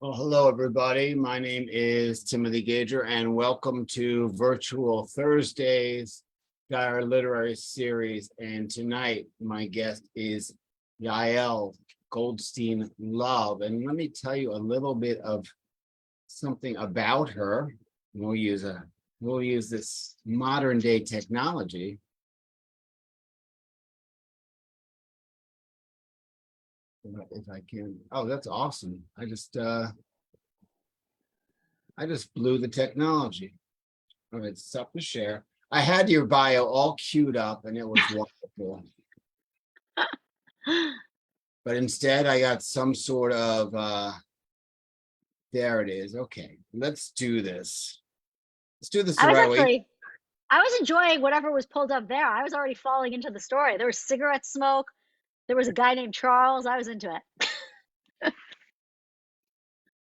Well, hello, everybody. My name is Timothy Gager, and welcome to Virtual Thursdays, our literary series. And tonight, my guest is Yael Goldstein-Love. And let me tell you a little bit of something about her. We'll use this modern day technology. If I can. Oh, that's awesome. I just blew the technology. All right, it's up to share. I had your bio all queued up and it was wonderful. But instead I got some sort of there it is. Okay, let's do this. Let's do this the right way. I was enjoying whatever was pulled up there. I was already falling into the story. There was cigarette smoke. There was a guy named Charles. I was into it.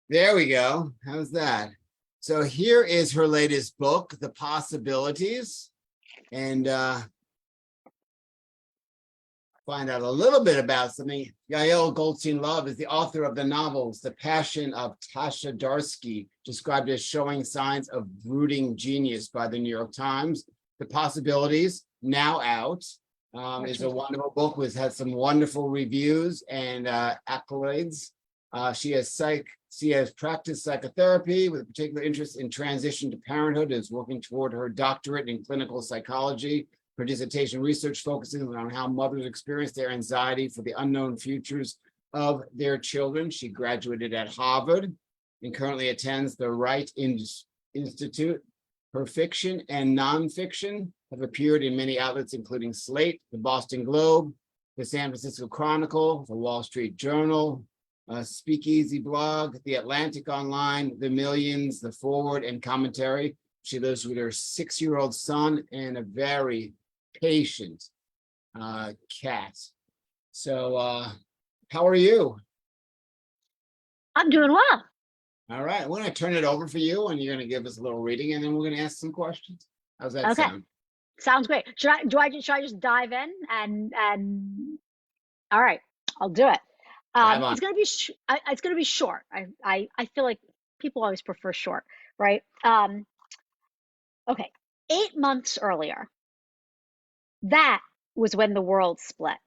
There we go. How's that? So here is her latest book, The Possibilities, and find out a little bit about something. Yael Goldstein-Love is the author of the novels The Passion of Tasha Darsky, described as showing signs of brooding genius by the New York Times. The Possibilities, now out, is a wonderful book which has some wonderful reviews and accolades. She has practiced psychotherapy with a particular interest in transition to parenthood, is working toward her doctorate in clinical psychology. Her dissertation research focusing on how mothers experience their anxiety for the unknown futures of their children. She graduated at Harvard and currently attends the Wright Institute. Her fiction and nonfiction have appeared in many outlets, including Slate, the Boston Globe, the San Francisco Chronicle, the Wall Street Journal, Speakeasy blog, The Atlantic Online, The Millions, The Forward, and Commentary. She lives with her 6-year-old son and a very patient cat. So how are you? I'm doing well. All right, I'm going to turn it over for you, and you're going to give us a little reading, and then we're going to ask some questions. How's that sound? Sounds great. Should I just dive in and all right, I'll do it. It's gonna be short. I feel like people always prefer short, right? Okay, 8 months earlier, that was when the world split.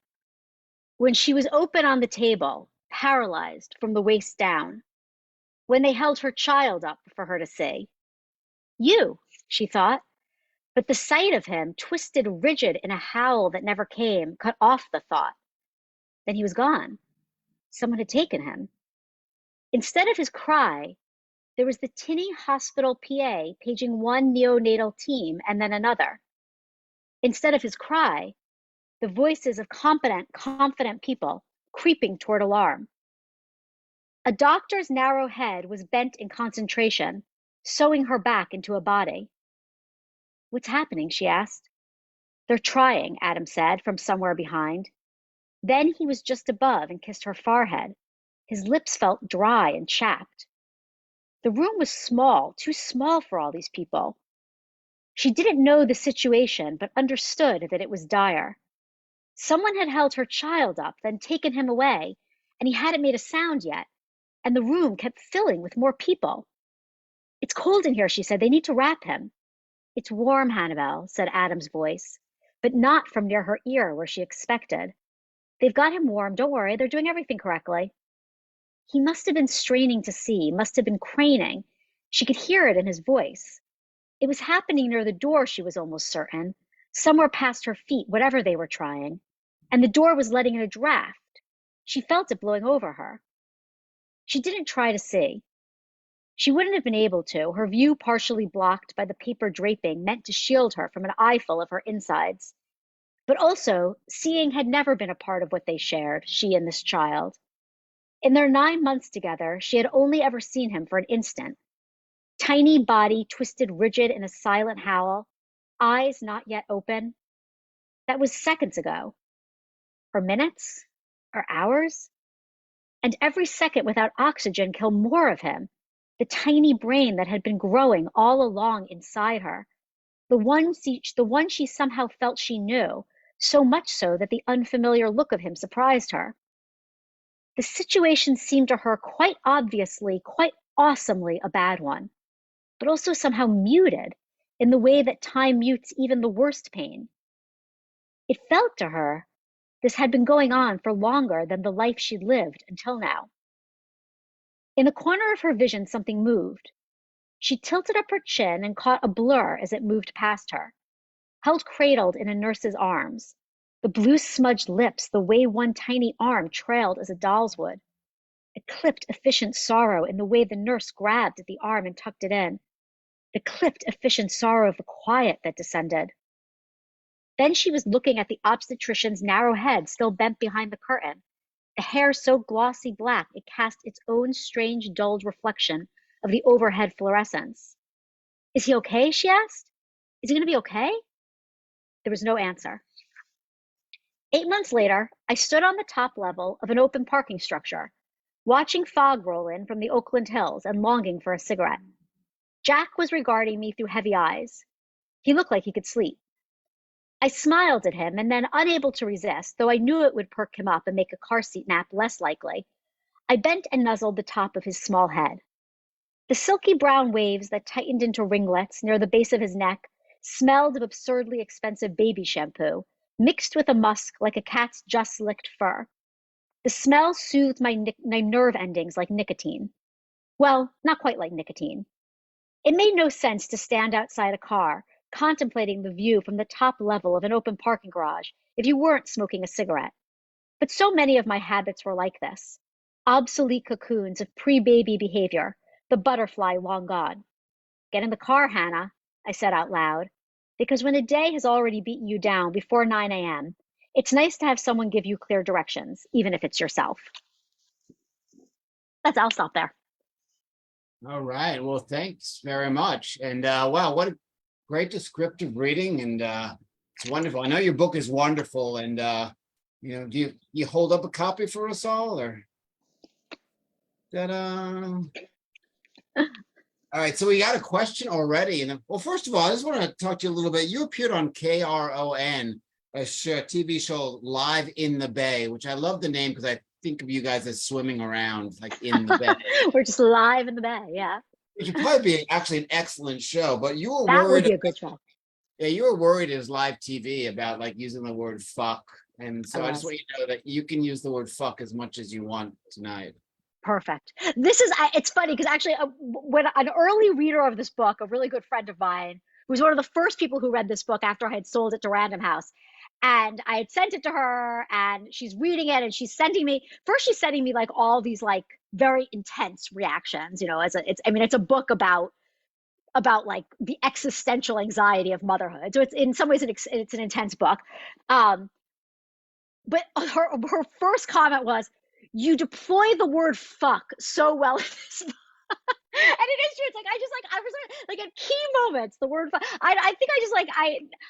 When she was open on the table, paralyzed from the waist down. When they held her child up for her to see. You, she thought. But the sight of him, twisted rigid in a howl that never came, cut off the thought. Then he was gone. Someone had taken him. Instead of his cry, there was the tinny hospital PA paging one neonatal team and then another. Instead of his cry, the voices of competent, confident people creeping toward alarm. A doctor's narrow head was bent in concentration, sewing her back into a body. What's happening? She asked. They're trying, Adam said from somewhere behind. Then he was just above and kissed her forehead. His lips felt dry and chapped. The room was small, too small for all these people. She didn't know the situation, but understood that it was dire. Someone had held her child up, then taken him away, and he hadn't made a sound yet, and the room kept filling with more people. It's cold in here, she said. They need to wrap him. It's warm, Hannibal, said Adam's voice, but not from near her ear where she expected. They've got him warm. Don't worry. They're doing everything correctly. He must have been straining to see, must have been craning. She could hear it in his voice. It was happening near the door, she was almost certain, somewhere past her feet, whatever they were trying. And the door was letting in a draft. She felt it blowing over her. She didn't try to see. She wouldn't have been able to, her view partially blocked by the paper draping meant to shield her from an eyeful of her insides. But also, seeing had never been a part of what they shared, she and this child. In their 9 months together, she had only ever seen him for an instant. Tiny body twisted rigid in a silent howl, eyes not yet open. That was seconds ago. Or minutes? Or hours? And every second without oxygen killed more of him, the tiny brain that had been growing all along inside her, the one she somehow felt she knew, so much so that the unfamiliar look of him surprised her. The situation seemed to her quite obviously, quite awesomely a bad one, but also somehow muted in the way that time mutes even the worst pain. It felt to her this had been going on for longer than the life she'd lived until now. In the corner of her vision, something moved. She tilted up her chin and caught a blur as it moved past her, held cradled in a nurse's arms, the blue smudged lips the way one tiny arm trailed as a doll's would. It clipped efficient sorrow in the way the nurse grabbed at the arm and tucked it in, the clipped efficient sorrow of the quiet that descended. Then she was looking at the obstetrician's narrow head still bent behind the curtain, the hair so glossy black it cast its own strange dulled reflection of the overhead fluorescence. Is he okay? She asked. Is he going to be okay? There was no answer. 8 months later, I stood on the top level of an open parking structure, watching fog roll in from the Oakland Hills and longing for a cigarette. Jack was regarding me through heavy eyes. He looked like he could sleep. I smiled at him and then, unable to resist, though I knew it would perk him up and make a car seat nap less likely, I bent and nuzzled the top of his small head. The silky brown waves that tightened into ringlets near the base of his neck smelled of absurdly expensive baby shampoo, mixed with a musk like a cat's just licked fur. The smell soothed my nerve endings like nicotine. Well, not quite like nicotine. It made no sense to stand outside a car, contemplating the view from the top level of an open parking garage if you weren't smoking a cigarette. But so many of my habits were like this, obsolete cocoons of pre-baby behavior, the butterfly long gone. Get in the car, Hannah, I said out loud, because when a day has already beaten you down before 9 a.m., it's nice to have someone give you clear directions, even if it's yourself. I'll stop there. All right. Well, thanks very much. And wow, what a great descriptive reading. And it's wonderful. I know your book is wonderful. And do you hold up a copy for us all, or ta-da? All right, so we got a question already. And well, first of all, I just want to talk to you a little bit. You appeared on KRON, a TV show, Live in the Bay, which I love the name because I think of you guys as swimming around like in the bay. We're just live in the bay, yeah. It should probably be actually an excellent show, but you were That worried. would be a good show. Yeah, you were worried as live TV about like using the word fuck. And so I just want you to know that you can use the word fuck as much as you want tonight. Perfect. It's funny because actually when an early reader of this book, a really good friend of mine, who was one of the first people who read this book after I had sold it to Random House, and I had sent it to her and she's reading it and she's sending me like all these like very intense reactions, it's a book about like the existential anxiety of motherhood. So it's in some ways it's an intense book. But her first comment was, you deploy the word fuck so well in this book. And it is true. It's like I was like at key moments, the word fuck. I think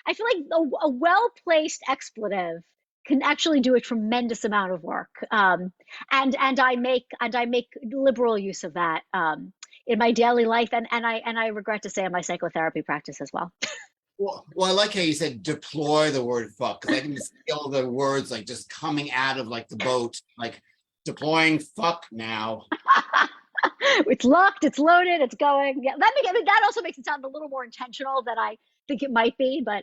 I feel like a well-placed expletive can actually do a tremendous amount of work. And I make liberal use of that in my daily life, and I regret to say in my psychotherapy practice as well. Well, I like how you said deploy the word fuck, because I can just feel the words like just coming out of like the boat, like deploying fuck now. It's locked, it's loaded, it's going. Yeah, that also makes it sound a little more intentional than I think it might be. But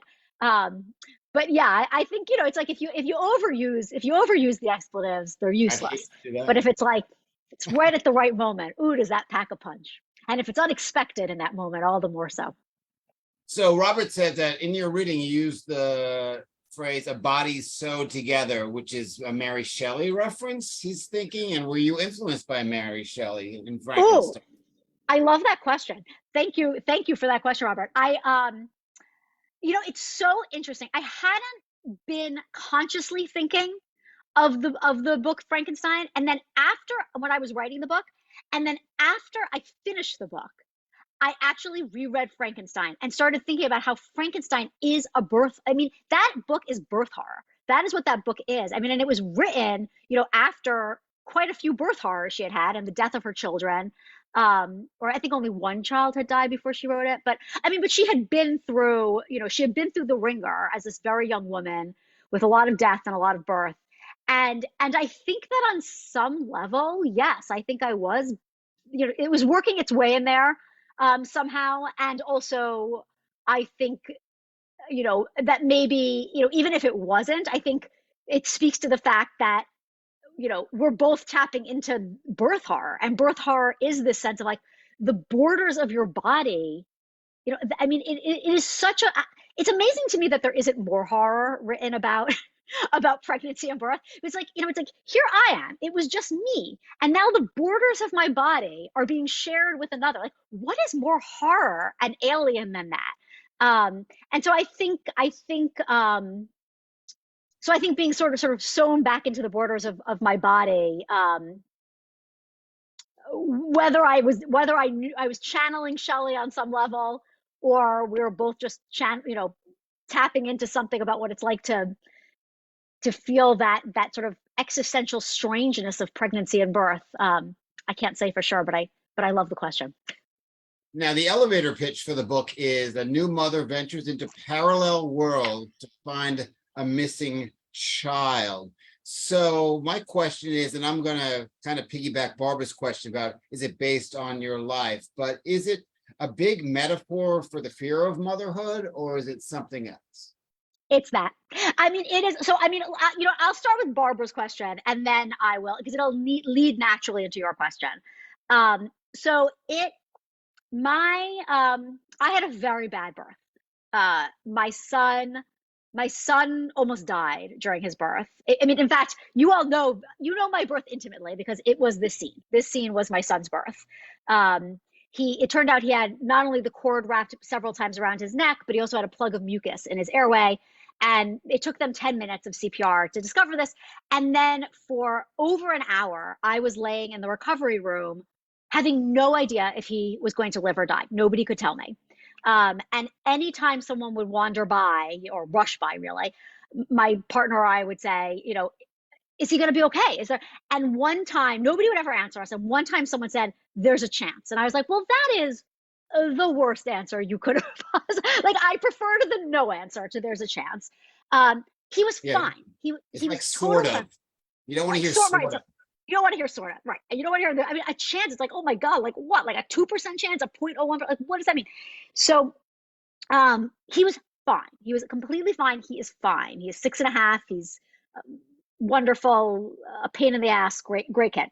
yeah, I think it's like if you overuse the expletives, they're useless. But if it's like it's right at the right moment, ooh, does that pack a punch? And if it's unexpected in that moment, all the more so. So Robert said that in your reading, you used the phrase "a body sewed together," which is a Mary Shelley reference, he's thinking. And were you influenced by Mary Shelley in Frankenstein? Ooh, I love that question. Thank you for that question, Robert. It's so interesting. I hadn't been consciously thinking of the book Frankenstein, and then when I was writing the book, and then after I finished the book, I actually reread Frankenstein and started thinking about how Frankenstein is that book is birth horror. That is what that book is. And it was written, after quite a few birth horrors she had and the death of her children. Or I think only one child had died before she wrote it. But she had been through, the ringer as this very young woman with a lot of death and a lot of birth. I think that on some level, yes, I think I was, it was working its way in there somehow. And also, I think, that maybe, even if it wasn't, I think it speaks to the fact that, we're both tapping into birth horror, and birth horror is this sense of like the borders of your body. I mean, it is such a, it's amazing to me that there isn't more horror written about about pregnancy and birth. It's like, it's like, here I am. It was just me. And now the borders of my body are being shared with another. Like, what is more horror and alien than that? And so I think being sort of sewn back into the borders of my body, whether I knew I was channeling Shelley on some level, or we were both just tapping into something about what it's like to feel that sort of existential strangeness of pregnancy and birth. I can't say for sure, but I love the question. Now, the elevator pitch for the book is a new mother ventures into parallel world to find a missing child. So my question is, and I'm going to kind of piggyback Barbara's question about, is it based on your life? But is it a big metaphor for the fear of motherhood, or is it something else? It's that. I mean, it is. So, I mean, I'll start with Barbara's question, and then I will, because it'll lead naturally into your question. So I had a very bad birth. My son almost died during his birth. I mean, in fact, you know my birth intimately because it was this scene. This scene was my son's birth. It turned out he had not only the cord wrapped several times around his neck, but he also had a plug of mucus in his airway. And it took them 10 minutes of CPR to discover this. And then for over an hour, I was laying in the recovery room, having no idea if he was going to live or die. Nobody could tell me. And anytime someone would wander by or rush by, really, my partner or I would say, is he going to be okay? And one time, nobody would ever answer us. And one time someone said, there's a chance. And I was like, well, that is the worst answer you could have. Like, I preferred the no answer to there's a chance. He was fine. He like was sort of. You don't want to hear sort of. You don't want to hear sort of, right? And you don't want to hear, I mean, a chance. It's like, oh my God, like what? Like a 2% chance, a 0.01, like what does that mean? So he was fine. He was completely fine. He is fine. He is 6.5. He's wonderful, a pain in the ass, great kid.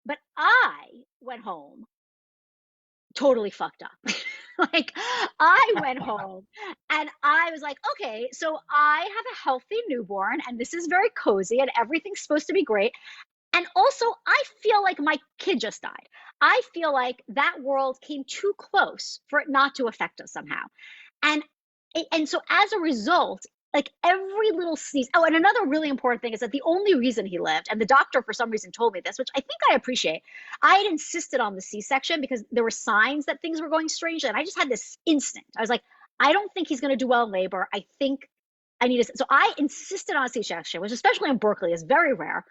But I went home totally fucked up. Like, I went home and I was like, okay, so I have a healthy newborn and this is very cozy and everything's supposed to be great. And also, I feel like my kid just died. I feel like that world came too close for it not to affect us somehow. And so as a result, like every little sneeze. Oh, and another really important thing is that the only reason he lived, and the doctor for some reason told me this, which I think I appreciate, I had insisted on the C-section because there were signs that things were going strange. And I just had this instinct. I was like, I don't think he's going to do well in labor. I think I need to. So I insisted on a C-section, which especially in Berkeley is very rare.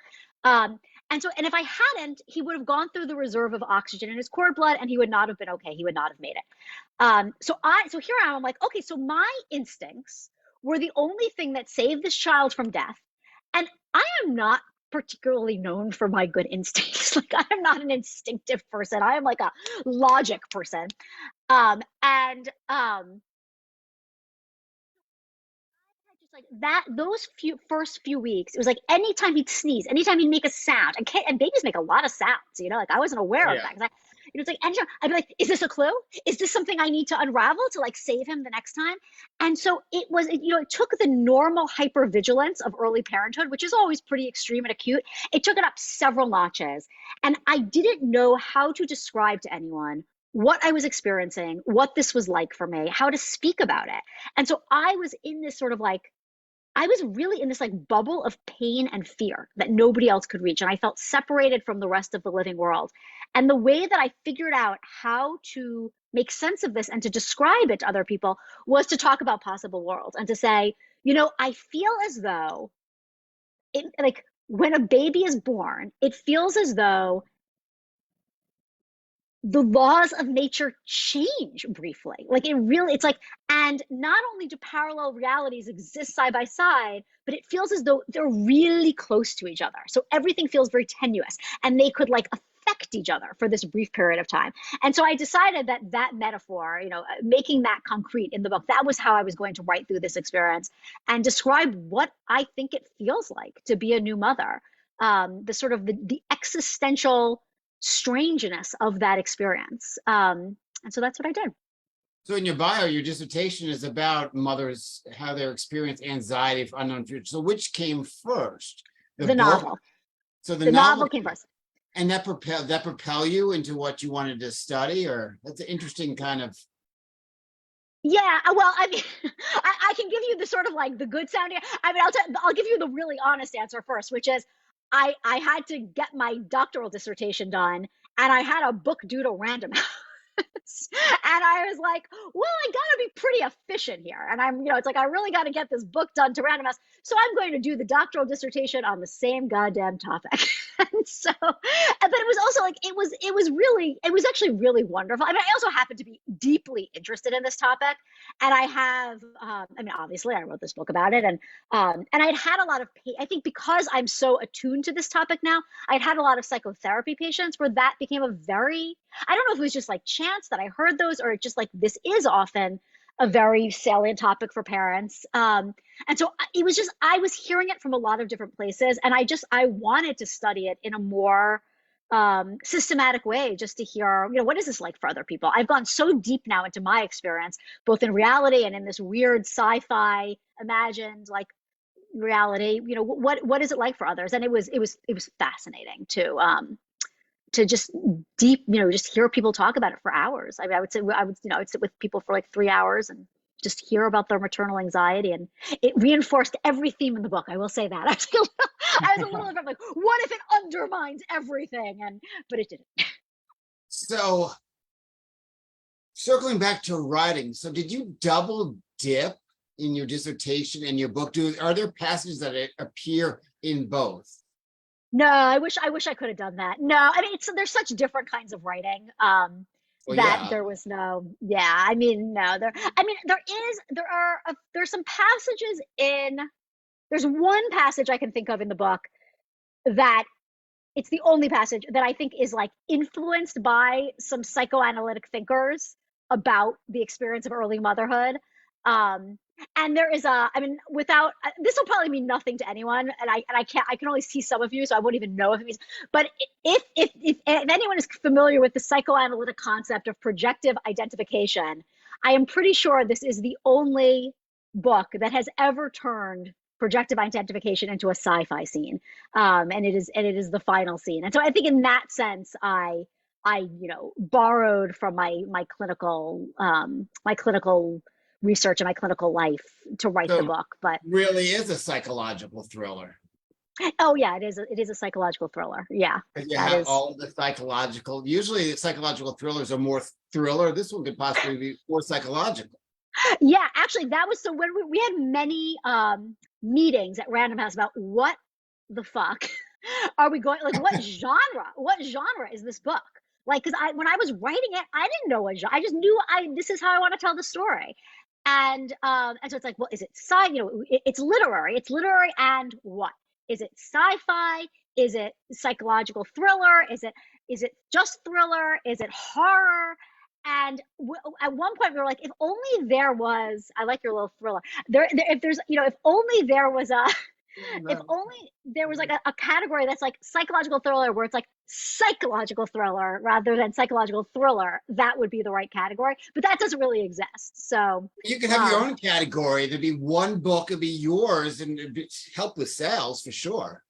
And if I hadn't, he would have gone through the reserve of oxygen in his cord blood and he would not have been okay. He would not have made it. So here I am, I'm like, okay, so my instincts were the only thing that saved this child from death. And I am not particularly known for my good instincts. Like, I am not an instinctive person. I am like a logic person. Like that, those first few weeks, it was like anytime he'd sneeze, anytime he'd make a sound, and babies make a lot of sounds, like I wasn't aware of that. Because it's like, anytime I'd be like, is this a clue? Is this something I need to unravel to like save him the next time? And so it took the normal hypervigilance of early parenthood, which is always pretty extreme and acute. It took it up several notches. And I didn't know how to describe to anyone what I was experiencing, what this was like for me, how to speak about it. And so I was in this sort of like, I was really in this like bubble of pain and fear that nobody else could reach. And I felt separated from the rest of the living world. And the way that I figured out how to make sense of this and to describe it to other people was to talk about possible worlds and to say, I feel as though like when a baby is born, it feels as though the laws of nature change briefly. Like it's like, and not only do parallel realities exist side by side, but it feels as though they're really close to each other. So everything feels very tenuous and they could like affect each other for this brief period of time. And so I decided that that metaphor, making that concrete in the book, that was how I was going to write through this experience and describe what I think it feels like to be a new mother. The sort of the existential strangeness of that experience. And so that's what I did. So in your bio, your dissertation is about mothers, how they experience anxiety for unknown future. So which came first? The book? novel. So the novel came first. And that propel you into what you wanted to study, or that's an interesting kind of. Yeah, well, I mean, I can give you the sort of like the good sounding. I mean, I'll give you the really honest answer first, which is I had to get my doctoral dissertation done, and I had a book due to Random House. And I was like, well, I gotta be pretty efficient here. And I'm, it's like, I really got to get this book done to Random House. So I'm going to do the doctoral dissertation on the same goddamn topic. And so, but it was also like, it was actually really wonderful. I mean, I also happen to be deeply interested in this topic. And I have, I mean, obviously I wrote this book about it. And I'd had a lot of, I think because I'm so attuned to this topic now, I'd had a lot of psychotherapy patients where that became a very, I don't know if it was just like chance that I heard those, or just like this is often a very salient topic for parents. And so it was just, I was hearing it from a lot of different places, and I wanted to study it in a more systematic way, just to hear, what is this like for other people? I've gone so deep now into my experience, both in reality and in this weird sci-fi imagined like reality. What is it like for others? And it was fascinating to just deep, just hear people talk about it for hours. I mean, I would sit with people for like 3 hours and just hear about their maternal anxiety, and it reinforced every theme in the book. I will say that. I was a little bit like, what if it undermines everything? But it didn't. So circling back to writing, so did you double dip in your dissertation and your book? Are there passages that appear in both? No, I wish I could have done that. No, I mean, there's such different kinds of writing there was no, yeah, I mean, no, there's some passages there's one passage I can think of in the book that it's the only passage that I think is like influenced by some psychoanalytic thinkers about the experience of early motherhood. And there is I mean, without, this will probably mean nothing to anyone, and I can only see some of you, so I won't even know if it means, but if anyone is familiar with the psychoanalytic concept of projective identification, I am pretty sure this is the only book that has ever turned projective identification into a sci-fi scene. And it is the final scene. And so I think in that sense, I borrowed from my clinical research and my clinical life to write the book. But really is a psychological thriller. Oh yeah, it is a psychological thriller. Yeah. You have all the psychological, usually the psychological thrillers are more thriller. This one could possibly be more psychological. Yeah, actually that was, so when we had many meetings at Random House about what the fuck are we going, like what genre is this book? Like, because when I was writing it, I didn't know what genre. I just knew this is how I want to tell the story. And so it's like, well, is it it's literary. It's literary, and what? Is it sci-fi? Is it psychological thriller? Is it just thriller? Is it horror? And at one point we were like, if only there was, I like your little thriller. If only there was if only there was like a category that's like psychological thriller, where it's like psychological thriller rather than psychological thriller, that would be the right category. But that doesn't really exist. So you could have your own category. There'd be one book, it'd be yours, and it'd help with sales for sure.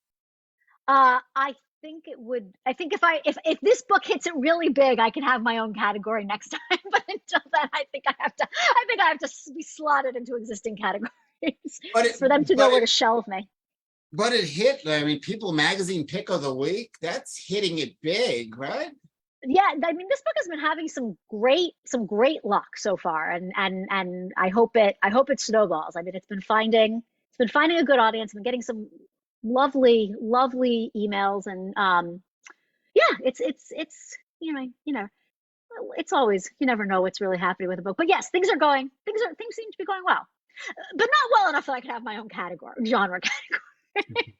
I think it would. I think if this book hits it really big, I can have my own category next time. But until then, I think I have to be slotted into existing categories for them to know where to shelve me. But it hit. I mean, People Magazine Pick of the Week. That's hitting it big, right? Yeah, I mean, this book has been having some great luck so far, and I hope it snowballs. I mean, it's been finding a good audience. Been getting some lovely emails, and yeah, it's it's always, you never know what's really happening with a book. But yes, things seem to be going well, but not well enough that I could have my own genre category.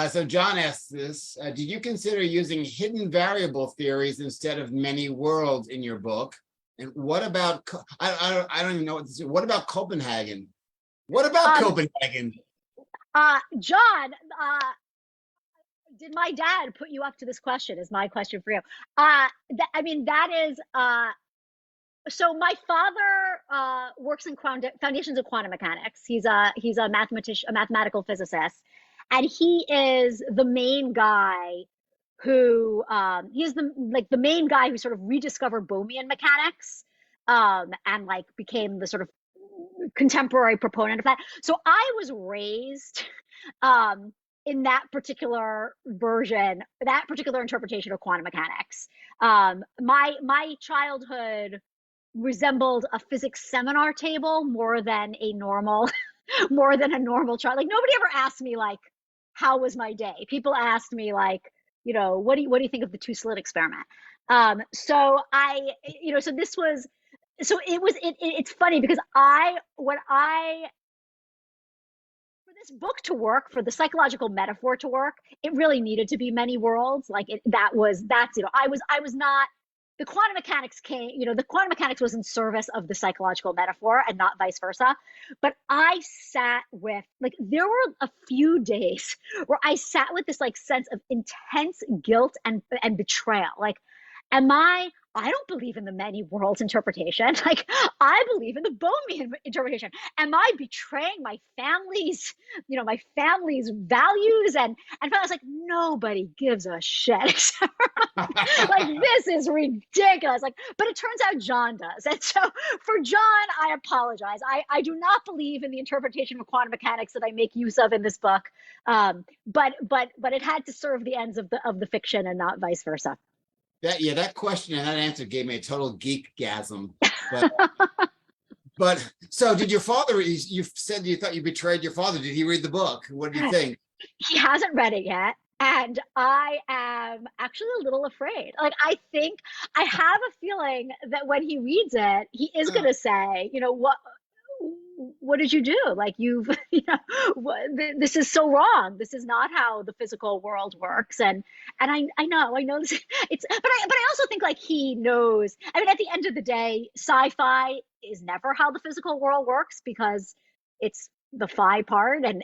So John asks this, did you consider using hidden variable theories instead of many worlds in your book? And what about, I don't even know what this is. What about Copenhagen? What about Copenhagen? John, did my dad put you up to this question? Is my question for you. That is, so my father works in foundations of quantum mechanics. He's a mathematician, a mathematical physicist, and he is the main guy who he's the main guy who sort of rediscovered Bohmian mechanics, and like became the sort of contemporary proponent of that. So I was raised in that particular version, that particular interpretation of quantum mechanics. My childhood resembled a physics seminar table more than a normal child. Like nobody ever asked me like, how was my day? People asked me like, what do you think of the two slit experiment? So it's funny because for this book to work, for the psychological metaphor to work, it really needed to be many worlds. Like I was not, the quantum mechanics was in service of the psychological metaphor and not vice versa. But I sat with, like, there were a few days where I sat with this like sense of intense guilt and betrayal. Like, I don't believe in the many worlds interpretation. Like, I believe in the Bohmian interpretation. Am I betraying my family's values? And I was like, nobody gives a shit. Like, this is ridiculous. Like, but it turns out John does. And so for John, I apologize. I do not believe in the interpretation of quantum mechanics that I make use of in this book. But it had to serve the ends of the fiction and not vice versa. That question and that answer gave me a total geekgasm. But so did your father, you said you thought you betrayed your father. Did he read the book? What did you think? He hasn't read it yet. And I am actually a little afraid. Like, I think I have a feeling that when he reads it, he is going to say, what did you do? Like, this is so wrong. This is not how the physical world works. And I know this. But I also think like he knows. I mean, at the end of the day, sci-fi is never how the physical world works because it's the phi part, and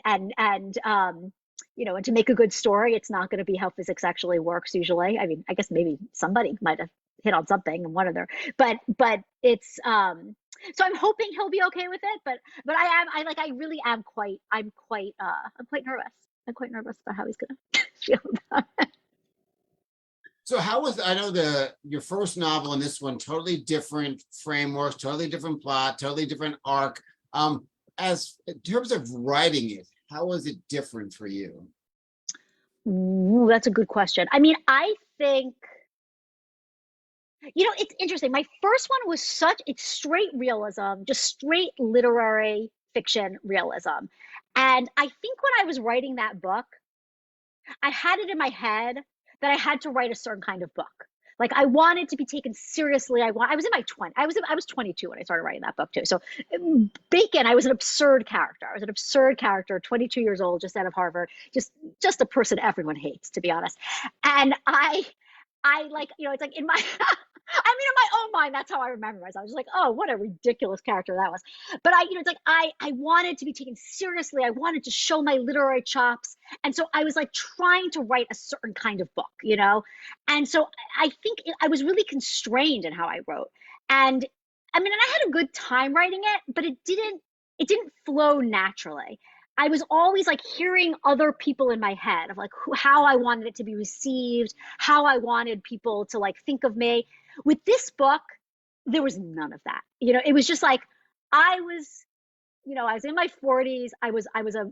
to make a good story, it's not going to be how physics actually works usually. I mean, I guess maybe somebody might have hit on something in one of their, but it's so I'm hoping he'll be okay with it, but I'm quite nervous. I'm quite nervous about how he's gonna feel about it. So I know your first novel and this one, totally different frameworks, totally different plot, totally different arc. As in terms of writing it, how was it different for you? Ooh, that's a good question. I mean, I think, it's interesting. My first one was it's straight realism, just straight literary fiction realism. And I think when I was writing that book, I had it in my head that I had to write a certain kind of book. Like, I wanted to be taken seriously. I was in my 20s. I was 22 when I started writing that book too. So Bacon, I was an absurd character. 22 years old, just out of Harvard, just a person everyone hates, to be honest. And I like, it's like in my, in my own mind, that's how I remember myself. I was just like, oh, what a ridiculous character that was. But it's like, I wanted to be taken seriously. I wanted to show my literary chops. And so I was like trying to write a certain kind of book, And so I think I was really constrained in how I wrote. And I had a good time writing it, but it didn't flow naturally. I was always like hearing other people in my head of like how I wanted it to be received, how I wanted people to like think of me. With this book, there was none of that. It was just like I was in my 40s.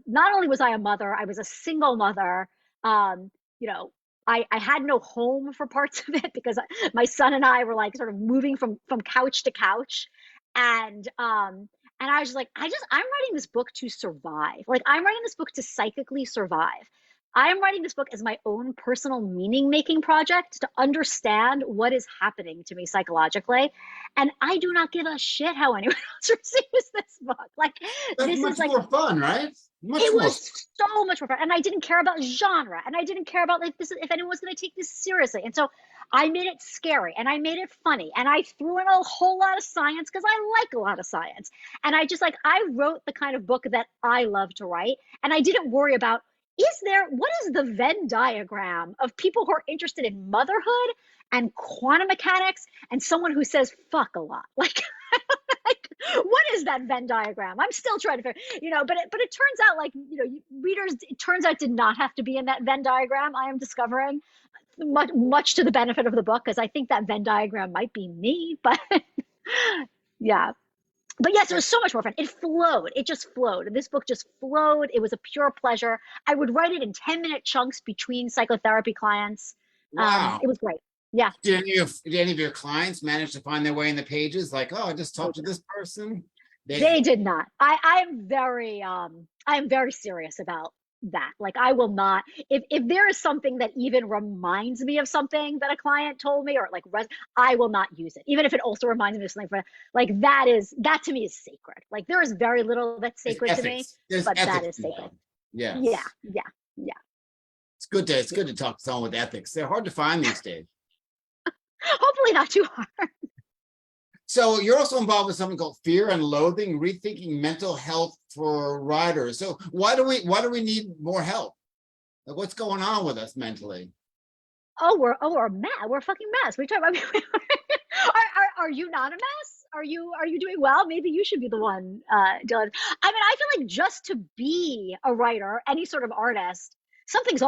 Not only was I a mother, I was a single mother. I had no home for parts of it because my son and I were like sort of moving from couch to couch. And I was just like, I'm writing this book to survive. Like, I'm writing this book to psychically survive. I am writing this book as my own personal meaning-making project to understand what is happening to me psychologically. And I do not give a shit how anyone else receives this book. Like, That's this much is like, more fun, right? Much it more. was so much more fun. And I didn't care about genre. And I didn't care about like this, if anyone was going to take this seriously. And so I made it scary and I made it funny. And I threw in a whole lot of science because I like a lot of science. And I just like, I wrote the kind of book that I love to write. And I didn't worry about, what is the Venn diagram of people who are interested in motherhood and quantum mechanics and someone who says fuck a lot? Like, like, what is that Venn diagram? I'm still trying to figure, but it turns out like, readers, it turns out did not have to be in that Venn diagram. I am discovering much to the benefit of the book, because I think that Venn diagram might be me, but yeah. But yes, it was so much more fun. It flowed. It just flowed. This book just flowed. It was a pure pleasure. I would write it in 10-minute chunks between psychotherapy clients. Wow. It was great. Yeah. Did any of your clients manage to find their way in the pages? Like, oh, I just talked to this person. They did not. I am very serious about that. Like, I will not, if there is something that even reminds me of something that a client told me, or like I will not use it, even if it also reminds me of something. Like, that to me is sacred. Like, there is very little that's sacred to me, but that is sacred. Yeah. It's good to talk to someone with ethics. They're hard to find these days. Hopefully not too hard. So you're also involved with something called Fear and Loathing, Rethinking Mental Health for Writers. So why do we need more help? Like, what's going on with us mentally? We're mad. We're a fucking mess. We talk about. Are you not a mess? Are you doing well? Maybe you should be the one, Dylan. I mean, I feel like just to be a writer, any sort of artist, something's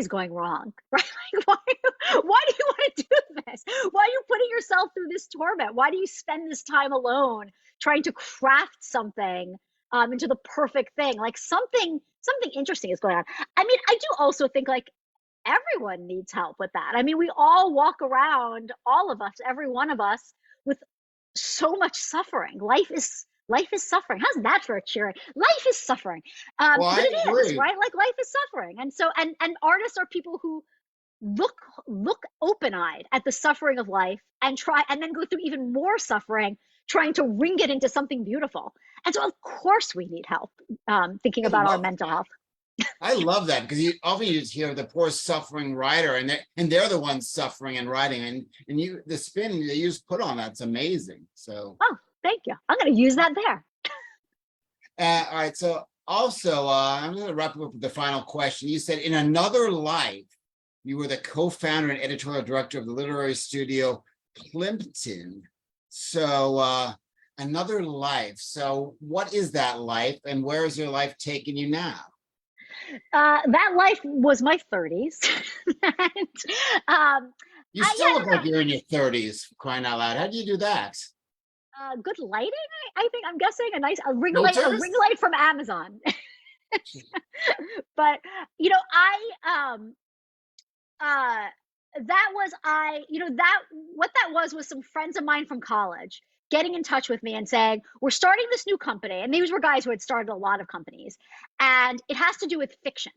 going wrong, right? Like, why do you want to do this? Why are you putting yourself through this torment? Why do you spend this time alone trying to craft something into the perfect thing? Like, something interesting is going on. I mean, I do also think like everyone needs help with that. I mean, we all walk around, all of us, every one of us, with so much suffering. Life is suffering. How's that for a cheering? Life is suffering. Well, but it is, right? Like, life is suffering. And so, and artists are people who look open-eyed at the suffering of life and then go through even more suffering, trying to wring it into something beautiful. And so of course we need help thinking about our mental health. I love that, because you often just hear the poor suffering writer, and they're the ones suffering and writing, and the spin that you just put on that's amazing. So thank you. I'm going to use that there. All right. So also, I'm going to wrap up with the final question. You said in another life, you were the co-founder and editorial director of the literary studio Plimpton. So another life. So what is that life, and where is your life taking you now? That life was my 30s. And, you still look like you're in your 30s, crying out loud. How do you do that? Good lighting, I think. I'm guessing a ring light from Amazon. But what that was some friends of mine from college getting in touch with me and saying, we're starting this new company. And these were guys who had started a lot of companies, and it has to do with fiction.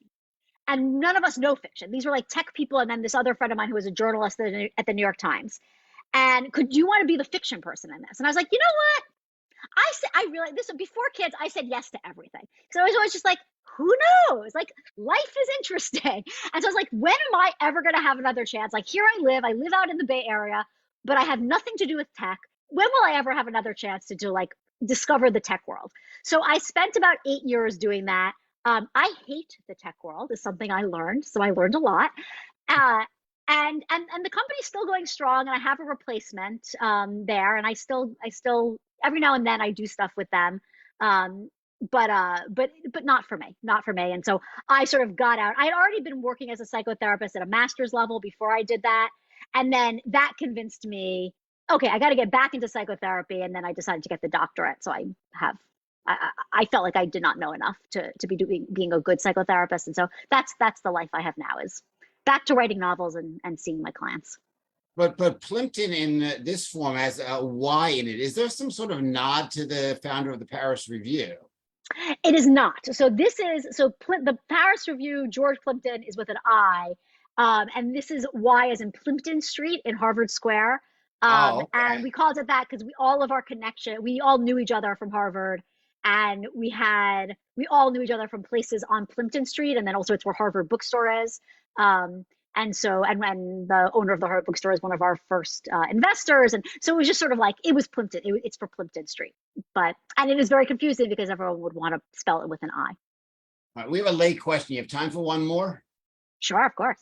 And none of us know fiction. These were like tech people, and then this other friend of mine who was a journalist at the New York Times. And could you want to be the fiction person in this? And I was like, you know what? I realized this before kids, I said yes to everything. So I was always just like, who knows? Like, life is interesting. And so I was like, when am I ever going to have another chance? Like, here I live out in the Bay Area, but I have nothing to do with tech. When will I ever have another chance to like discover the tech world? So I spent about 8 years doing that. I hate the tech world, is something I learned. So I learned a lot. And the company's still going strong, and I have a replacement there, and I still every now and then I do stuff with them, but not for me. And so I sort of got out. I had already been working as a psychotherapist at a master's level before I did that, and then that convinced me, okay, I got to get back into psychotherapy, and then I decided to get the doctorate. So I felt like I did not know enough to be being a good psychotherapist, and so that's the life I have now, is back to writing novels and seeing my clients. But Plimpton in this form has a Y in it. Is there some sort of nod to the founder of the Paris Review? It is not. So this is the Paris Review. George Plimpton is with an I, and this is Y as in Plimpton Street in Harvard Square. Oh, And okay. we called it that because we all of our connection, we all knew each other from Harvard, and we all knew each other from places on Plimpton Street, and then also it's where Harvard Bookstore is. Um, and so, and when the owner of the Harvard Bookstore is one of our first investors, and so it was just sort of like it was Plimpton. It's for Plimpton Street, and it is very confusing because everyone would want to spell it with an I. All right, we have a late question. You have time for one more? Sure, of course.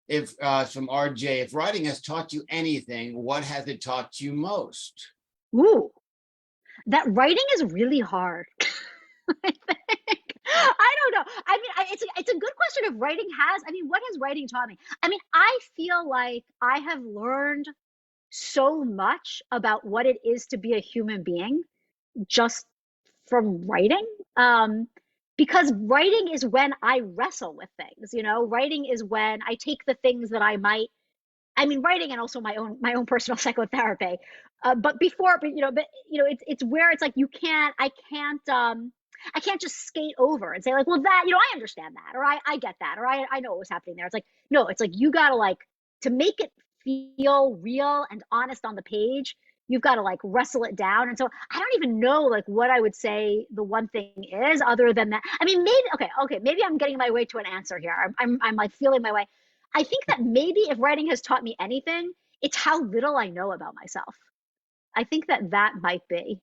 If from RJ, if writing has taught you anything, what has it taught you most? Ooh, that writing is really hard. I think. I don't know. I mean, it's a good question if writing has. I mean, what has writing taught me? I mean, I feel like I have learned so much about what it is to be a human being just from writing. Because writing is when I wrestle with things, you know, writing is when I take the things that I mean, writing and also my own personal psychotherapy. But it's where it's like I can't just skate over and say like, well, that, I understand that, or I get that, or I know what was happening there. It's like, no, it's like you gotta like to make it feel real and honest on the page, you've got to like wrestle it down. And so I don't even know like what I would say the one thing is other than that. I mean, maybe okay, maybe I'm getting my way to an answer here. I'm like feeling my way. I think that maybe if writing has taught me anything, it's how little I know about myself. I think that might be.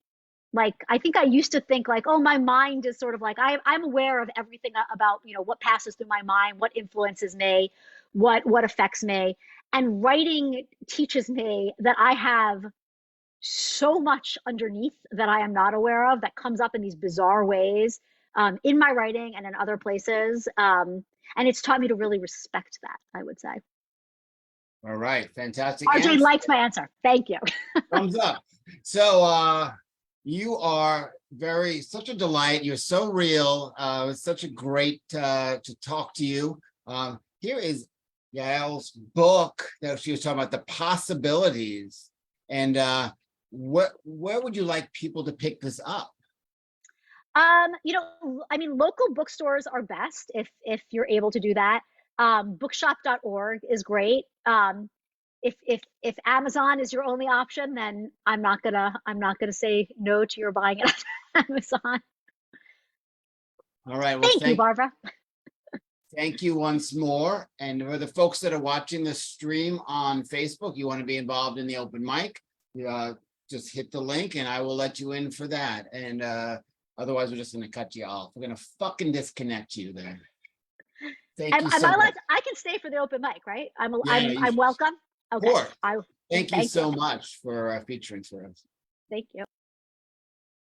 Like, I think I used to think like, oh, my mind is sort of like I'm aware of everything about, what passes through my mind, what influences me, what affects me. And writing teaches me that I have so much underneath that I am not aware of that comes up in these bizarre ways in my writing and in other places. And it's taught me to really respect that, I would say. All right, fantastic RJ answer. likes my answer. Thank you. Thumbs up. So you are such a delight. You're so real. It's such a great to talk to you. Here is Yael's book that she was talking about, the possibilities. And where would you like people to pick this up? I mean, local bookstores are best if you're able to do that. Bookshop.org is great. If Amazon is your only option, then I'm not gonna say no to your buying it on Amazon. All right. Well, Thank you, Barbara. thank you once more. And for the folks that are watching the stream on Facebook, you want to be involved in the open mic, just hit the link and I will let you in for that. And otherwise, we're just going to cut you off. We're going to fucking disconnect you there. Thank you so much. I can stay for the open mic, right? Yeah, I'm welcome. Okay. Thank you Thank so you. much for featuring for us. Thank you.